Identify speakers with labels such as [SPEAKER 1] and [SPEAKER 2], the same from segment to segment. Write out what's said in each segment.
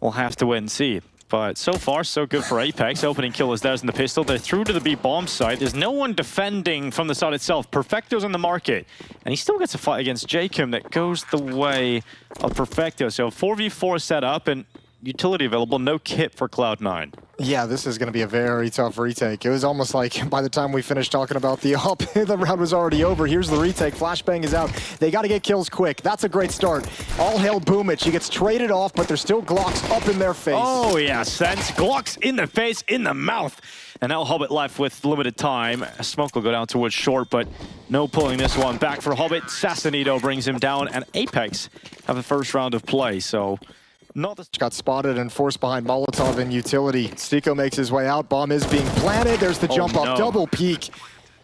[SPEAKER 1] we'll have to wait and see. But so far, so good for Apeks. Opening kill is theirs in the pistol. They're through to the B bomb site. There's no one defending from the side itself. Perfecto's in the market. And he still gets a fight against Jacob that goes the way of Perfecto. So 4v4 set up and utility available. No kit for Cloud9.
[SPEAKER 2] Yeah, this is going to be a very tough retake. It was almost like by the time we finished talking about the op, the round was already over. Here's the retake. Flashbang is out. They got to get kills quick. That's a great start. All hail Boomich. He gets traded off, but there's still Glocks up in their face.
[SPEAKER 1] Oh, yeah, sense. Glocks in the face, in the mouth. And now Hobbit left with limited time. Smoke will go down towards short, but no pulling this one back for Hobbit. Sassanito brings him down, and Apeks have the first round of play, so... Got
[SPEAKER 2] spotted and forced behind Molotov in utility. Stico makes his way out. Bomb is being planted. There's the jump up, double peek.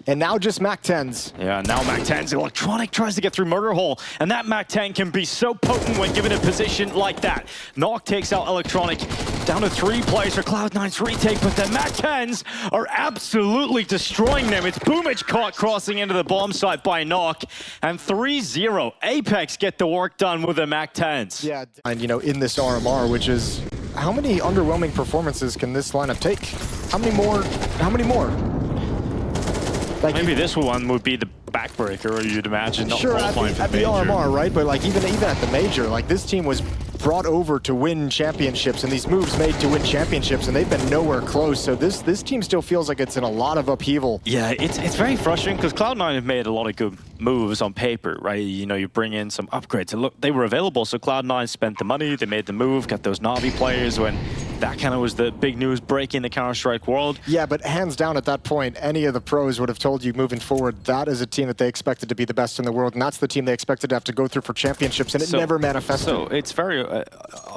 [SPEAKER 2] And now just MAC-10s.
[SPEAKER 1] Yeah, now MAC-10s. Electronic tries to get through Murder Hole, and that MAC-10 can be so potent when given a position like that. Knock takes out Electronic. Down to 3 players for Cloud9's retake, but the MAC-10s are absolutely destroying them. It's Boomich caught crossing into the bomb site by Knock, and 3-0. Apeks get the work done with the MAC-10s.
[SPEAKER 2] Yeah, and you know, in this RMR, which is, how many underwhelming performances can this lineup take? How many more? How many more? Like,
[SPEAKER 1] maybe this one would be the backbreaker, you'd imagine.
[SPEAKER 2] Sure, at the RMR, right? But like even at the major, like this team was brought over to win championships, and these moves made to win championships, and they've been nowhere close. So this team still feels like it's in a lot of upheaval.
[SPEAKER 1] Yeah, it's very frustrating because Cloud9 have made a lot of good moves on paper, right? You know, you bring in some upgrades. And look, they were available, so Cloud9 spent the money, they made the move, got those Na'Vi players when that kind of was the big news breaking the Counter-Strike world.
[SPEAKER 2] Yeah, but hands down at that point, any of the pros would have told you moving forward, that is a team that they expected to be the best in the world, and that's the team they expected to have to go through for championships, and it never manifested.
[SPEAKER 1] So it's very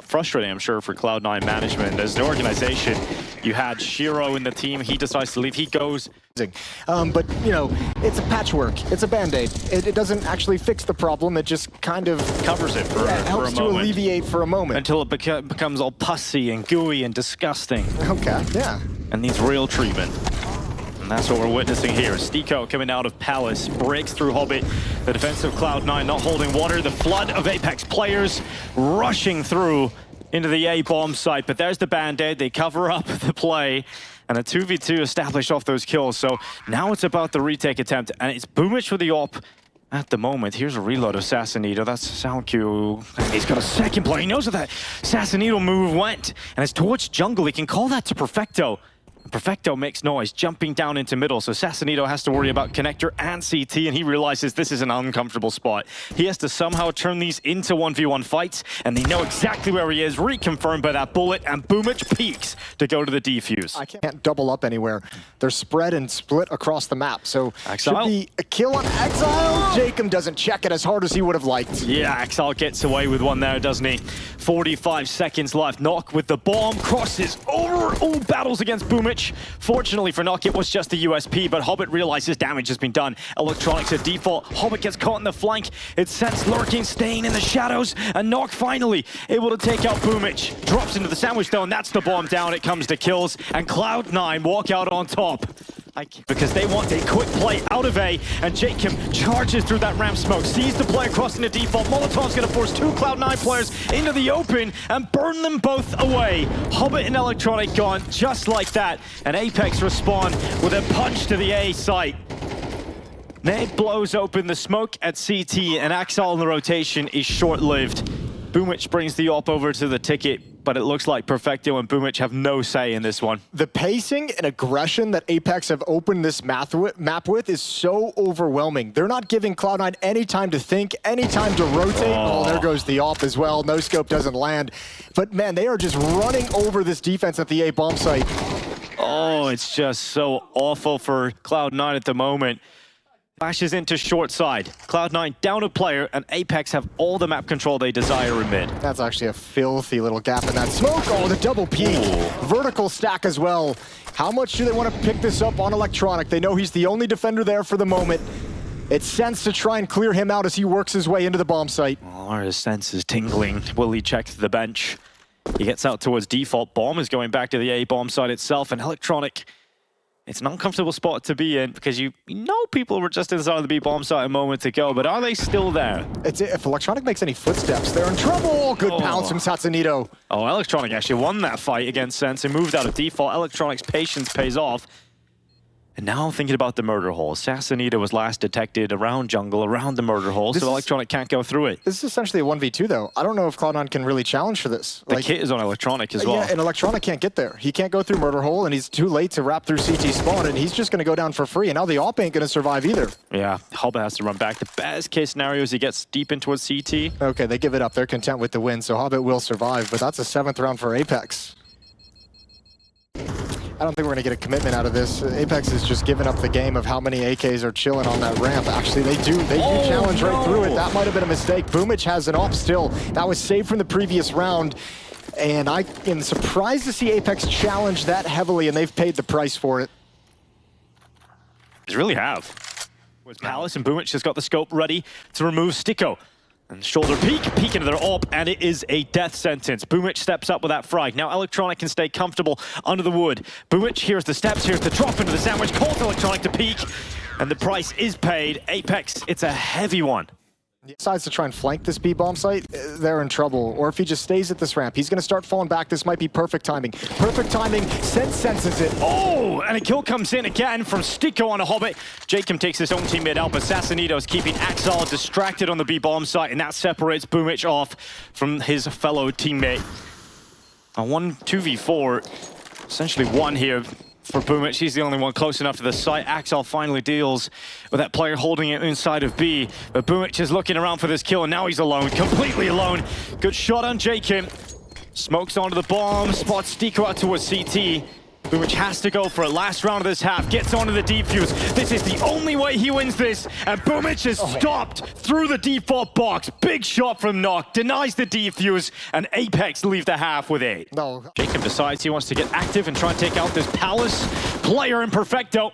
[SPEAKER 1] frustrating, I'm sure, for Cloud9 management. As an organization, you had Shiro in the team, he decides to leave, he goes.
[SPEAKER 2] But, you know, it's a patchwork, it's a band-aid. It doesn't actually fix the problem, it just kind of
[SPEAKER 1] covers it for a moment.
[SPEAKER 2] Helps to alleviate for a moment.
[SPEAKER 1] Until it becomes all pussy and gooey and disgusting.
[SPEAKER 2] Okay, yeah.
[SPEAKER 1] And needs real treatment. And that's what we're witnessing here. Stico coming out of Palace, breaks through Hobbit. The defensive Cloud9 not holding water. The flood of Apeks players rushing through into the A bomb site. But there's the Band-Aid. They cover up the play. And a 2v2 established off those kills. So now it's about the retake attempt. And it's Boomich with the op at the moment. Here's a reload of Sassanito. That's Salcu. He's got a second play. He knows where that Sassanito move went. And it's towards jungle. He can call that to Perfecto. Perfecto makes noise, jumping down into middle, so Sassanito has to worry about connector and CT, and he realizes this is an uncomfortable spot. He has to somehow turn these into 1v1 fights, and they know exactly where he is, reconfirmed by that bullet, and Boomich peeks to go to the defuse.
[SPEAKER 2] I can't double up anywhere. They're spread and split across the map, so
[SPEAKER 1] Exile.
[SPEAKER 2] Should be a kill on Exile. Jacob doesn't check it as hard as he would have liked.
[SPEAKER 1] Yeah, Exile gets away with one there, doesn't he? 45 seconds left. Knock with the bomb, crosses over, all battles against Boomich. Fortunately for Knock, it was just the USP, but Hobbit realizes damage has been done. Electronics at default. Hobbit gets caught in the flank. It's Sense lurking, staying in the shadows, and Knock finally able to take out Boomich. Drops into the sandwich though, and that's the bomb down. It comes to kills, and Cloud9 walk out on top. Because they want a quick play out of A, and Jacob charges through that ramp smoke, sees the play across into default. Molotov's gonna force 2 Cloud9 players into the open and burn them both away. Hobbit and Electronic gone just like that, and Apeks respond with a punch to the A site. Nade blows open the smoke at CT, and Exile in the rotation is short-lived. Boomich brings the op over to the ticket, but it looks like Perfecto and Boomich have no say in this one.
[SPEAKER 2] The pacing and aggression that Apeks have opened this map with is so overwhelming. They're not giving Cloud9 any time to think, any time to rotate. Oh, there goes the op as well. No scope doesn't land. But man, they are just running over this defense at the A bomb site.
[SPEAKER 1] Oh, it's just so awful for Cloud9 at the moment. Bashes into short side. Cloud9 down a player, and Apeks have all the map control they desire in mid.
[SPEAKER 2] That's actually a filthy little gap in that smoke. Oh, the double peek. Vertical stack as well. How much do they want to pick this up on Electronic? They know he's the only defender there for the moment. It's Sense to try and clear him out as he works his way into the bomb site.
[SPEAKER 1] Oh, his sense is tingling. Will he check the bench? He gets out towards default. Bomb is going back to the A bomb site itself, and Electronic It's an uncomfortable spot to be in because you know people were just inside of the B-bomb site a moment ago, but are they still there?
[SPEAKER 2] If Electronic makes any footsteps, they're in trouble. Good pounce from Satsanito.
[SPEAKER 1] Oh, Electronic actually won that fight against ENCE and moved out of default. Electronic's patience pays off. And now I'm thinking about the murder hole. Satsanito was last detected around jungle, around the murder hole, so Electronic can't go through it.
[SPEAKER 2] This is essentially a 1v2 though. I don't know if Cloud9 can really challenge for this.
[SPEAKER 1] The kit is on Electronic as well.
[SPEAKER 2] Yeah, and Electronic can't get there. He can't go through murder hole, and he's too late to wrap through CT spawn, and he's just going to go down for free. And now the AWP ain't going to survive either.
[SPEAKER 1] Yeah, Hobbit has to run back. The best case scenario is he gets deep into a CT.
[SPEAKER 2] Okay, they give it up. They're content with the win, so Hobbit will survive, but that's a 7th round for Apeks. I don't think we're going to get a commitment out of this. Apeks is just giving up the game of how many AKs are chilling on that ramp. Actually, they do challenge right through it. That might have been a mistake. Boomich has an AWP still. That was saved from the previous round. And I am surprised to see Apeks challenge that heavily, and they've paid the price for it.
[SPEAKER 1] They really have. Palace and Boomich has got the scope ready to remove Sticko. And shoulder peek into their AWP, and it is a death sentence. Boomich steps up with that frag. Now Electronic can stay comfortable under the wood. Boomich, here's the steps, here's the drop into the sandwich, calls Electronic to peek, and the price is paid. Apeks, it's a heavy one.
[SPEAKER 2] He decides to try and flank this B-bomb site, they're in trouble. Or if he just stays at this ramp, he's going to start falling back. This might be perfect timing. Perfect timing, senses it.
[SPEAKER 1] Oh, and a kill comes in again from Sticko on a Hobbit. Jacob takes his own teammate out, but Satsanito's keeping excl distracted on the B-bomb site, and that separates Boomich off from his fellow teammate. A 2v4, essentially one here for Boomich. He's the only one close enough to the site. excl finally deals with that player holding it inside of B. But Boomich is looking around for this kill, and now he's alone, completely alone. Good shot on Jacob. Smokes onto the bomb, spots Sticko out towards CT. Boomich has to go for it. Last round of this half, gets onto the defuse. This is the only way he wins this, and Boomich is stopped through the default box. Big shot from Nock, denies the defuse, and Apeks leave the half with 8.
[SPEAKER 2] No.
[SPEAKER 1] Jacob decides he wants to get active and try and take out this Palace player in Perfecto.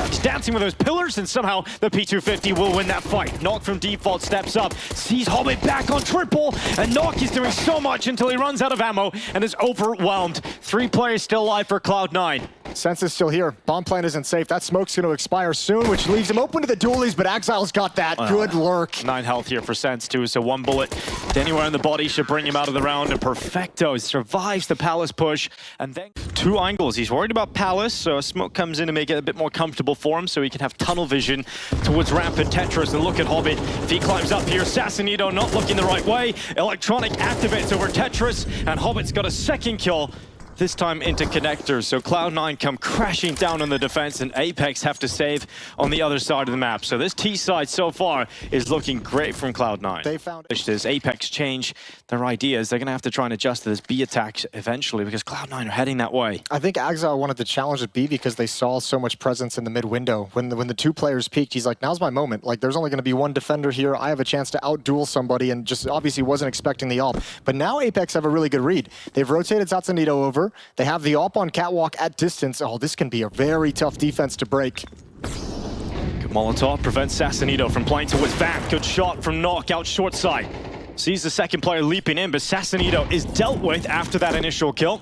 [SPEAKER 1] He's dancing with those pillars, and somehow the P250 will win that fight. Nock from default steps up, sees Hobbit back on triple, and Nock is doing so much until he runs out of ammo and is overwhelmed. 3 players still alive for Cloud9.
[SPEAKER 2] Sense is still here. Bomb plant isn't safe. That smoke's going to expire soon, which leaves him open to the dualies, but exile's got that. Good lurk.
[SPEAKER 1] 9 health here for Sense too, so 1 bullet to anywhere in the body should bring him out of the round, and Perfecto survives the Palace push, and then 2 angles. He's worried about Palace, so a smoke comes in to make it a bit more comfortable for him, so he can have tunnel vision towards ramp and Tetris. And look at Hobbit. If he climbs up here, Satsanito not looking the right way. Electronic activates over Tetris, and Hobbit's got a 2nd kill. This time into connectors, so Cloud9 come crashing down on the defense, and Apeks have to save on the other side of the map. So this T side so far is looking great from Cloud9.
[SPEAKER 2] They found
[SPEAKER 1] as Apeks change their ideas, they're going to have to try and adjust to this B attack eventually, because Cloud9 are heading that way.
[SPEAKER 2] I think Exile wanted to challenge at B because they saw so much presence in the mid window. When the 2 players peaked, he's like, now's my moment. Like, there's only going to be 1 defender here. I have a chance to outduel somebody, and just obviously wasn't expecting the AWP. But now Apeks have a really good read. They've rotated Satsanito over. They have the AWP on catwalk at distance. Oh, this can be a very tough defense to break.
[SPEAKER 1] Good Molotov prevents Satsanito from playing towards Vamp. Good shot from Nock out short side. Sees the 2nd player leaping in, but Satsanito is dealt with after that initial kill.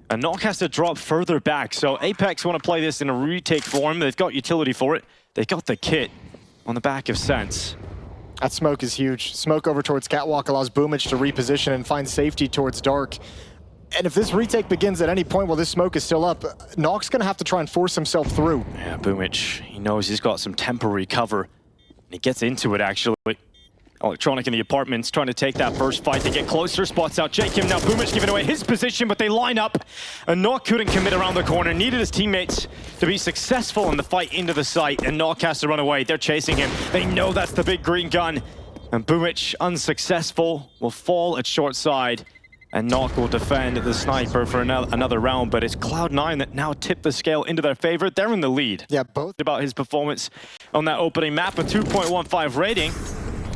[SPEAKER 1] And Nock has to drop further back. So Apeks want to play this in a retake form. They've got utility for it. They got the kit on the back of Sense.
[SPEAKER 2] That smoke is huge. Smoke over towards catwalk allows Boomich to reposition and find safety towards dark. And if this retake begins at any point while this smoke is still up, Nock's going to have to try and force himself through.
[SPEAKER 1] Yeah, Boomich, he knows he's got some temporary cover. And he gets into it, actually. Electronic in the apartments trying to take that first fight. They get closer, spots out Jacob. Now Boomich giving away his position, but they line up. And Nock couldn't commit around the corner. Needed his teammates to be successful in the fight into the site. And Nock has to run away. They're chasing him. They know that's the big green gun. And Boomich, unsuccessful, will fall at short side. And Nock will defend the sniper for another round, but it's Cloud9 that now tipped the scale into their favor. They're in the lead.
[SPEAKER 2] Yeah, both.
[SPEAKER 1] About his performance on that opening map, a 2.15 rating.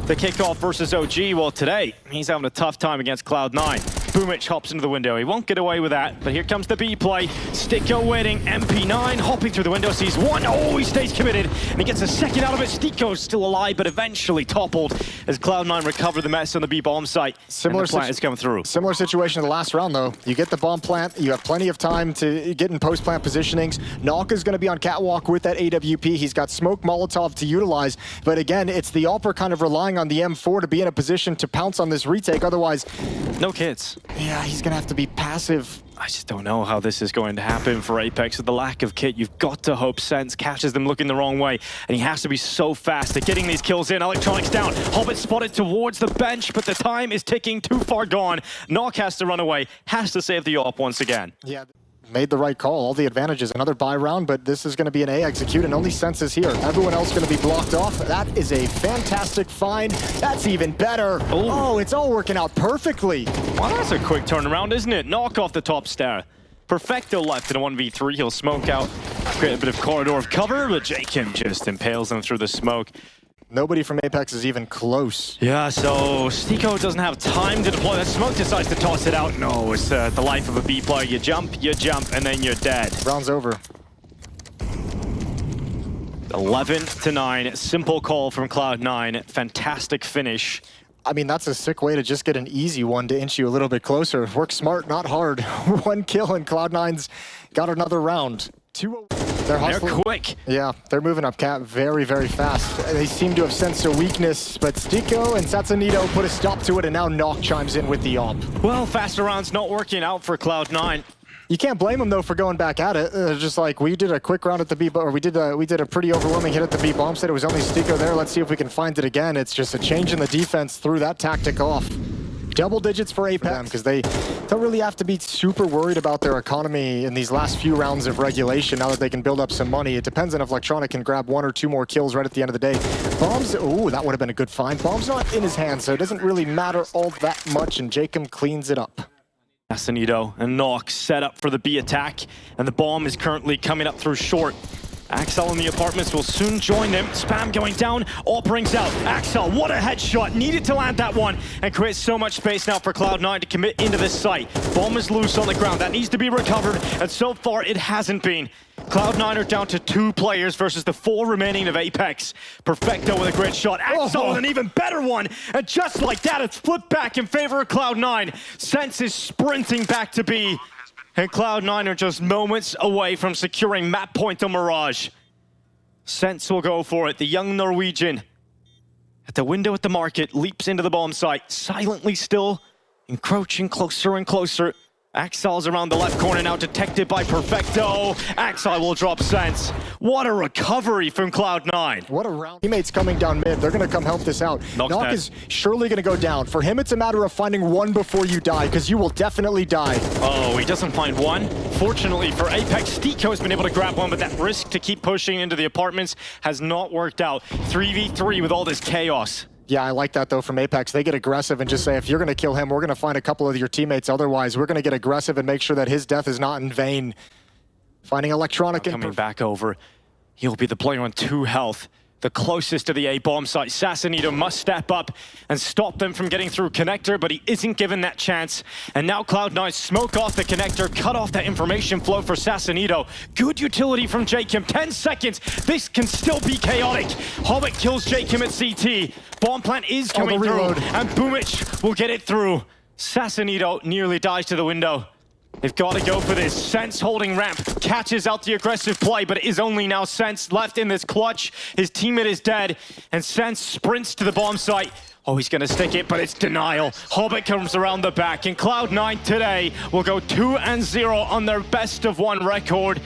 [SPEAKER 1] The kickoff versus OG, well today, he's having a tough time against Cloud9. Buchholz hops into the window. He won't get away with that, but here comes the B play. Sticko waiting, MP9 hopping through the window, sees one. Oh, he stays committed, and he gets a second out of it. Sticko's still alive, but eventually toppled as Cloud9 recover the mess on the B bomb site. Similar plant is coming through.
[SPEAKER 2] Similar situation in the last round, though. You get the bomb plant, you have plenty of time to get in post-plant positionings. Nok is going to be on catwalk with that AWP. He's got smoke Molotov to utilize, but again, it's the Opera kind of relying on the M4 to be in a position to pounce on this retake. Otherwise,
[SPEAKER 1] no kids.
[SPEAKER 2] Yeah, he's going to have to be passive.
[SPEAKER 1] I just don't know how this is going to happen for Apeks. With the lack of kit, you've got to hope Sense catches them looking the wrong way, and he has to be so fast at getting these kills in. Electronics down. Hobbit spotted towards the bench, but the time is ticking, too far gone. Nok has to run away, has to save the op once again.
[SPEAKER 2] Yeah. Made the right call, all the advantages. Another buy round, but this is going to be an A execute, and only Sense is here. Everyone else going to be blocked off. That is a fantastic find. That's even better.
[SPEAKER 1] Ooh.
[SPEAKER 2] Oh, it's all working out perfectly.
[SPEAKER 1] Well, that's a quick turnaround, isn't it? Nok off the top stair. Perfecto left in a 1v3. He'll smoke out, create a bit of corridor of cover, but Jacob just impales him through the smoke.
[SPEAKER 2] Nobody from Apeks is even close.
[SPEAKER 1] Yeah, so Sticko doesn't have time to deploy that smoke, decides to toss it out. No, it's the life of a B player. You jump, and then you're dead.
[SPEAKER 2] Round's over.
[SPEAKER 1] 11-9, simple call from Cloud9. Fantastic finish.
[SPEAKER 2] I mean, that's a sick way to just get an easy one to inch you a little bit closer. Work smart, not hard. One kill and Cloud9's got another round. They're
[SPEAKER 1] quick.
[SPEAKER 2] Yeah, they're moving up cap very, very fast. They seem to have sensed a weakness, but Sticko and Satsanito put a stop to it, and now Nok chimes in with the op.
[SPEAKER 1] Well, faster rounds not working out for Cloud9.
[SPEAKER 2] You can't blame them though for going back at it. Just like we did a quick round at the B, or we did a pretty overwhelming hit at the B bomb site. It was only Sticko there. Let's see if we can find it again. It's just a change in the defense threw that tactic off. Double digits for Apeks because they don't really have to be super worried about their economy in these last few rounds of regulation now that they can build up some money. It depends on if Electronic can grab 1 or 2 more kills right at the end of the day. Bombs, ooh, that would have been a good find. Bomb's not in his hand, so it doesn't really matter all that much, and Jacob cleans it up.
[SPEAKER 1] Satsanito and Nok set up for the B attack, and the bomb is currently coming up through short. excl in the apartments will soon join them. Spam going down, AWP rings out. excl, what a headshot. Needed to land that one and create so much space now for Cloud9 to commit into this site. Bomb is loose on the ground. That needs to be recovered, and so far it hasn't been. Cloud9 are down to 2 players versus the 4 remaining of Apeks. Perfecto with a great shot. excl with an even better one. And just like that, it's flipped back in favor of Cloud9. Sense is sprinting back to B. And Cloud9 are just moments away from securing map point on Mirage. Sense will go for it. The young Norwegian at the window at the market leaps into the bomb site, silently still, encroaching closer and closer. excl's around the left corner now, detected by Perfecto. excl will drop Sense. What a recovery from Cloud9.
[SPEAKER 2] What a round. Teammates coming down mid. They're going to come help this out. Nok is surely going to go down. For him, it's a matter of finding one before you die, because you will definitely die.
[SPEAKER 1] Oh, he doesn't find one. Fortunately for Apeks, Sticko's been able to grab one, but that risk to keep pushing into the apartments has not worked out. 3v3 with all this chaos.
[SPEAKER 2] Yeah, I like that, though, from Apeks. They get aggressive and just say, if you're going to kill him, we're going to find a couple of your teammates. Otherwise, we're going to get aggressive and make sure that his death is not in vain. Finding Electronic
[SPEAKER 1] coming back over. He'll be the player on 2 health. The closest to the A bomb site. Satsanito must step up and stop them from getting through connector, but he isn't given that chance. And now Cloud9 smoke off the connector, cut off that information flow for Satsanito. Good utility from Jacob. 10 seconds. This can still be chaotic. Hobbit kills Jacob at CT. Bomb plant is coming through, and Buchholz will get it through. Satsanito nearly dies to the window. They've got to go for this. Sense holding ramp, catches out the aggressive play, but it is only now Sense left in this clutch. His teammate is dead, and Sense sprints to the bomb site. Oh, he's going to stick it, but it's denial. Hobbit comes around the back, and Cloud9 today will go 2-0 on their best-of-1 record.